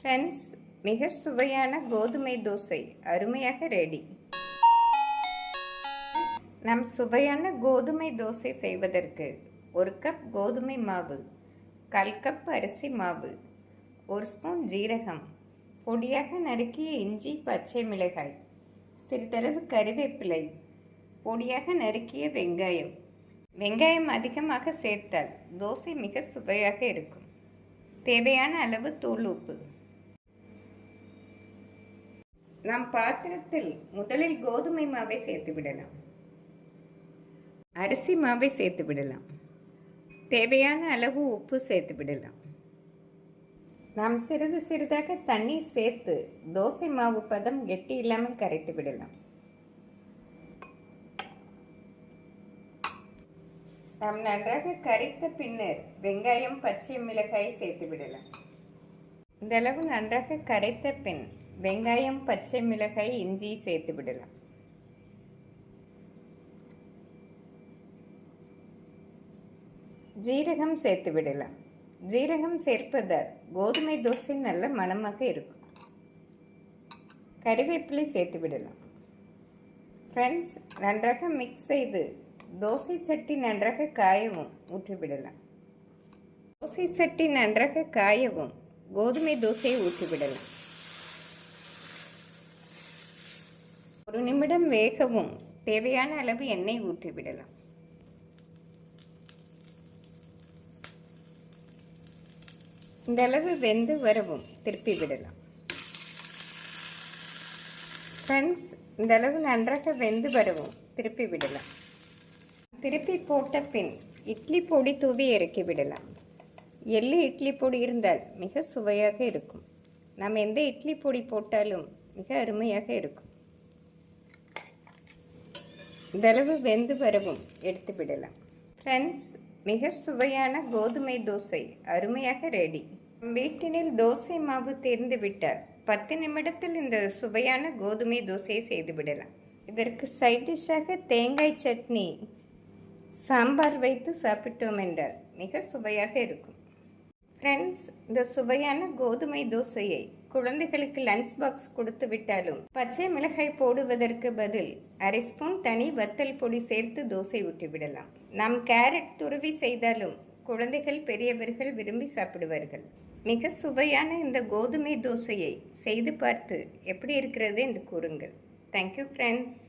Friends, மிக சுவையான கோதுமை தோசை அருமையாக ரெடி. நம் சுவையான கோதுமை தோசை செய்வதற்கு 1 கப் கோதுமை மாவு, 1/4 கப் அரிசி மாவு, 1 ஸ்பூன் ஜீரகம், பொடியாக நறுக்கிய இஞ்சி, பச்சை மிளகாய், சிறிதளவு கறிவேப்பிலை, பொடியாக நறுக்கிய வெங்காயம். வெங்காயம் அதிகமாக சேர்த்தால் தோசை மிக சுவையாக இருக்கும். தேவையான அளவு தூள் உப்பு. நாம் பாத்திரத்தில் முதலில் கோதுமை மாவை சேர்த்து விடலாம். அரிசி மாவை சேர்த்து விடலாம். தேவையான அளவு உப்பு சேர்த்து விடலாம். நாம் சிறிது சிறிதாக தண்ணீர் சேர்த்து தோசை மாவு பதம் கெட்டி இல்லாமல் கரைத்து விடலாம். நாம் நன்றாக கரைத்த பின்னர் வெங்காயம், பச்சை மிளகாய் சேர்த்து விடலாம். இந்த அளவு நன்றாக கரைத்த பின் வெங்காயம், பச்சை மிளகாய், இஞ்சி சேர்த்து விடலாம். ஜீரகம் சேர்த்து விடலாம். ஜீரகம் சேர்ப்பதால் கோதுமை தோசை நல்ல மணமாக இருக்கும். கறிவேப்பிலை சேர்த்து விடலாம். ஃப்ரெண்ட்ஸ், நன்றாக மிக்ஸ் செய்து தோசை சட்டி நன்றாக காயவும் ஊற்றிவிடலாம். தோசை சட்டி நன்றாக காயவும் கோதுமை தோசையை ஊற்றிவிடலாம். 1 நிமிடம் வேகவும் தேவையான அளவு எண்ணெய் ஊற்றிவிடலாம். இந்த அளவு வெந்து வரவும் திருப்பி விடலாம். ஃப்ரெண்ட்ஸ், இந்த அளவு நன்றாக வெந்து வரவும் திருப்பி விடலாம். திருப்பி போட்ட பின் இட்லி பொடி தூவி இறக்கி விடலாம். எள்ளு இட்லி பொடி இருந்தால் மிக சுவையாக இருக்கும். நாம் எந்த இட்லி பொடி போட்டாலும் மிக அருமையாக இருக்கும். இந்தளவு வெந்து வரவும் எடுத்து விடலாம். ஃப்ரெண்ட்ஸ், மிக சுவையான கோதுமை தோசை அருமையாக ரெடி. வீட்டினில் தோசை மாவு தேர்ந்து விட்டால் 10 நிமிடத்தில் இந்த சுவையான கோதுமை தோசையை செய்து விடலாம். இதற்கு சைட் டிஷ்ஷாக தேங்காய் சட்னி, சாம்பார் வைத்து சாப்பிட்டோம் என்றால் மிக சுவையாக இருக்கும். ஃப்ரெண்ட்ஸ், இந்த சுவையான கோதுமை தோசையை குழந்தைகளுக்கு லஞ்ச் பாக்ஸ் கொடுத்து விட்டாலும் பச்சை மிளகாய் போடுவதற்கு பதில் 1/2 ஸ்பூன் தனி வத்தல் பொடி சேர்த்து தோசை ஊற்றிவிடலாம். நாம் கேரட் துருவி செய்தாலும் குழந்தைகள், பெரியவர்கள் விரும்பி சாப்பிடுவார்கள். மிக சுவையான இந்த கோதுமை தோசையை செய்து பார்த்து எப்படி இருக்கிறது என்று கூறுங்கள். Thank you friends.